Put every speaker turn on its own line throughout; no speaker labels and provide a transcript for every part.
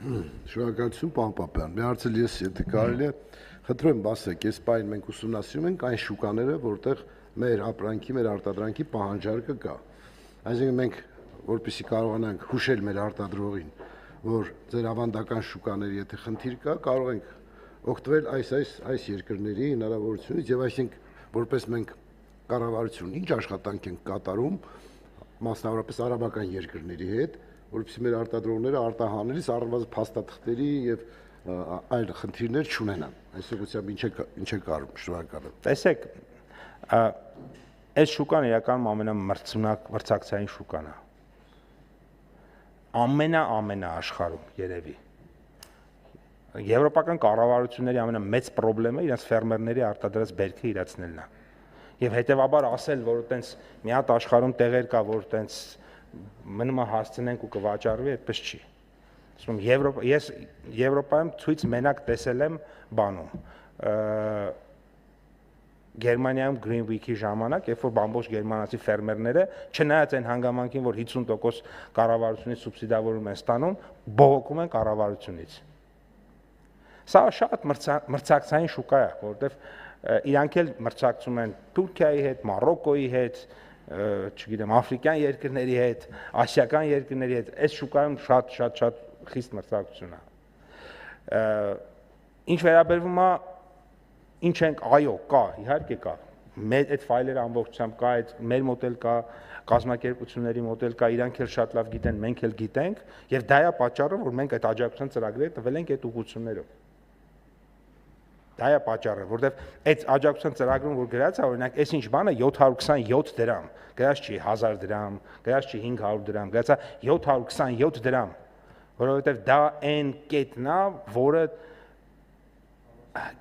Շնորհակալություն, պարոն Պապյան։ Մի հարցել ես, եթե կարելի է, խնդրում եմ, ասեք, այս պայն մենք ուսումնասիրում ենք այն շուկաները, որտեղ մեր ապրանքի, մեր արտադրանքի պահանջարկը կա։ Այսինքն մենք, որպեսզի կարողանանք հուշել մեր արտադրողին, որ ձեր ավանդական շուկաների, եթե խնդիր կա, կարող ենք օգտվել այս երկրների հնարավորությունից եւ այսինքն որպես մենք կառավարություն ինչ աշխատանք ենք կատարում մասնավորապես արաբական երկրների հետ, որովհետեւ մեր արտադրողները արտահանելիս առնվազն փաստաթղթերի եւ այլ խնդիրներ չունենան։ Այս ուղղությամբ ինչ է կարում, շնորհակալ եմ։
Տեսեք, այս շուկան իրականում ամենամրցակցային շուկան է։ Ամենա աշխարհում երևի։ Եվրոպական կառավարությունների ամենամեծ խնդիրը իրենց ֆերմերների արտադրած բերքը իրացնելն է։ Եվ հետեւաբար ասել, որ այտենց մի հատ աշխարհում տեղեր կա, որ այտենց մնում է հասցնենք ու կվաճառվի, այդպես չի։ Ասում ես Եվրոպայում ցույց մենակ տեսել եմ բանում։ Գերմանիայում Green Week-ի ժամանակ, երբ որ ամբողջ գերմանացի ֆերմերները, չնայած այն հանգամանքին, որ 50% կառավարությունից սուբսիդավորում են ստանում, բողոքում են կառավարությունից։ Սա շատ մրցակցային շուկա է, որովհետև իրանք էլ մրցակցում են Թուրքիայի հետ, Մարոկոյի հետ, չգիտեմ, աֆրիկյան երկրների հետ, ասիական երկրների հետ, այս շուկայում շատ խիստ մրցակցություն է։ Ինչ վերաբերվում է ինչ ենք, այո, կա, իհարկե կա։ Մեր այդ ֆայլերը ամբողջությամբ կա, այդ մեր մոդել կա, կազմակերպությունների մոդել կա, իրանք էլ շատ լավ գիտեն, մենք էլ գիտենք, եւ դա է պատճառը, որ մենք այդ աջակցության ծրագրերը տվել ենք այդ ուղղություններով։ Դա է պատճառը, որովհետեւ այդ աջակցության ծրագրում որ գրած է, օրինակ, այս ինչ բանը 727 դրամ, գրած չի 1000 դրամ, գրած չի 500 դրամ, գրած է 727 դրամ, որովհետեւ դա այն կետն է, որը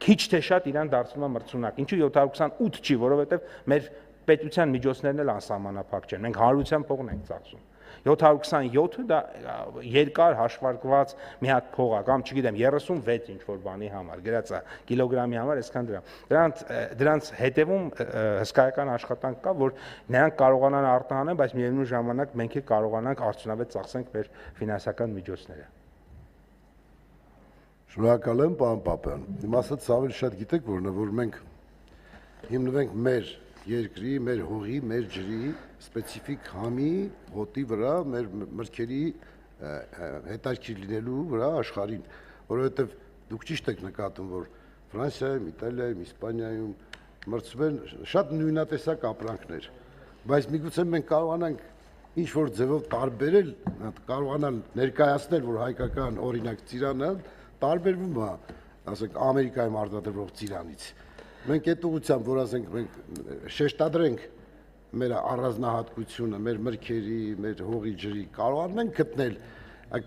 քիչ թե շատ իրան դարձնում է մրցունակ։ Ինչու 728 չի, որովհետև մեր պետության միջոցներն էլ անսահմանափակ չեն։ Մենք հանրության փողն ենք ծախսում։ 727-ը դա երկար հաշվարկված մի հատ փող է, կամ չգիտեմ 36 ինչ որ բանի համար, գրած է կիլոգրամի համար այսքան դրամ։ Դրանց հետևում հսկայական աշխատանք կա, որ նրանք կարողանան արտահանել, բայց միևնույն ժամանակ մենք էլ կարողանանք արդյունավետ ծախսենք մեր ֆինանսական միջոցները։
Շնորհակալ եմ, պարոն Պապյան։ Իմ ասած ավելի շատ գիտեք որն է, որ մենք հիմնվենք մեր երկրի, մեր հողի, մեր ջրի սպეციფიկ համի հոտի վրա, մեր մրգերի հետաքրքիր լինելու վրա աշխարհին, որովհետև դուք ճիշտ եք նկատում, որ Ֆրանսիայում, Իտալիայում, Իսպանիայում մրցում են շատ նույնատեսակ ապրանքներ, բայց միգուցե մենք կարողանանք ինչ որ ձևով տարբերել, կարողանալ ներկայացնել, որ հայկական օրինակ ծիրանը տարբերվում է, ասենք Ամերիկայում արտադրվող ծիրանից։ Մենք այդ ուղղությամբ, որ ասենք մենք շեշտադրենք մեր առանձնահատկությունը, մեր մրգերի, մեր հողի ջրի, կարողանում ենք գտնել,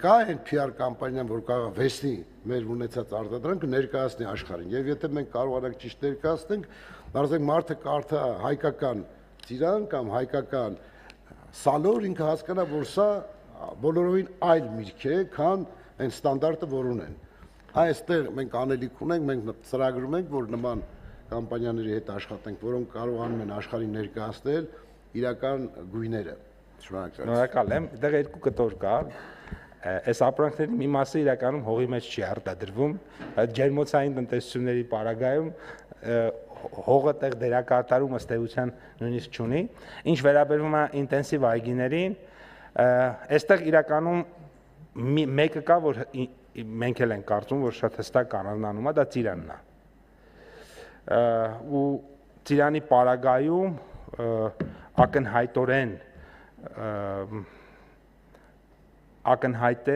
կա այն PR կամպանիան, որ կարող է վեսնի մեր ունեցած արտադրանքը ներկայացնի աշխարհին։ Եվ եթե մենք կարողանանք ճիշտ ներկայացնենք, ասենք մարդը կարդա հայկական ծիրան կամ հայկական սալոր, ինքը հասկանա, որ սա բոլորովին այլ միրգ է, քան այն ստանդարտը, որ ունեն։ Այստեղ մենք անելիք ունենք, մենք ծրագրում ենք, որ նման կամպանիաների հետ աշխատենք, որոնք կարողանում են աշխարհին ներկայացնել իրական գույները։
Շնորհակալ եմ։ Դեռ երկու կտոր կա։ Այս ապրանքների մի մասը իրականում հողի մեջ չի արտադրվում, բայց ջերմոցային տնտեսությունների պարագայում հողը տեղ դերակատարում ըստ էության նույնիսկ չունի։ Ինչ վերաբերվում է ինտենսիվ այգիներին, այստեղ իրականում մեկը կա, որ մենք էլ ենք կարծում, որ շատ հստակ առանձնանում է, դա ծիրանն է։ Ու ծիրանի պարագայում ակնհայտ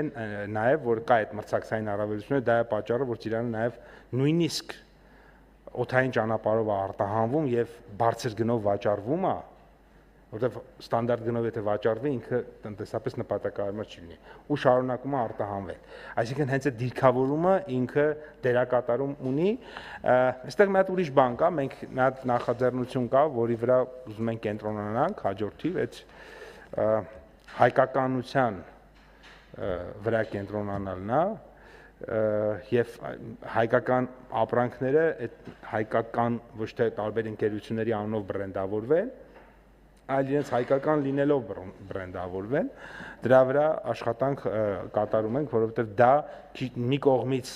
են նաև, որ կա այդ մրցակցային առավելությունը, դա է պատճառը, որ ծիրանը նաև նույնիսկ օդային ճանապարհով է արտահանվում եւ բարձր գնով վաճառվում է, որտեղ ստանդարտ գնով եթե վաճառվի, ինքը տնտեսապես նպատակահարմար չի լինի ու շարունակում է արտահանվել։ Այսինքն հենց այդ դիրքավորումը ինքը դերակատարում ունի։ Այստեղ մի հատ ուրիշ բան կա, մենք մի հատ նախաձեռնություն կա, որի վրա ուզում ենք կենտրոնանանք հաջորդիվ, այդ հայկականության վրա կենտրոնանալն է եւ հայկական ապրանքները այդ հայկական ոչ թե տարբեր ընկերությունների անունով բրենդավորվել այլ իրենց հայկական լինելով բրենդավորվեն, դրա վրա աշխատանք կատարում ենք, որովհետև դա մի կողմից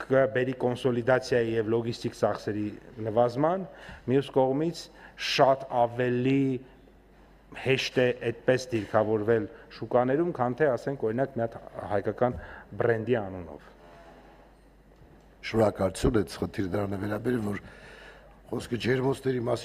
կբերի կոնսոլիդացիայի եւ լոգիստիկ ծախսերի նվազման, մյուս կողմից շատ ավելի հեշտ է այդպես դիրքավորվել շուկաներում, քան թե ասենք օրինակ մի հատ հայկական բրենդի անունով։
Շնորհակալություն, այդ խնդիրը դրան է վերաբերում, որ խոսքը ջերմոցների մասին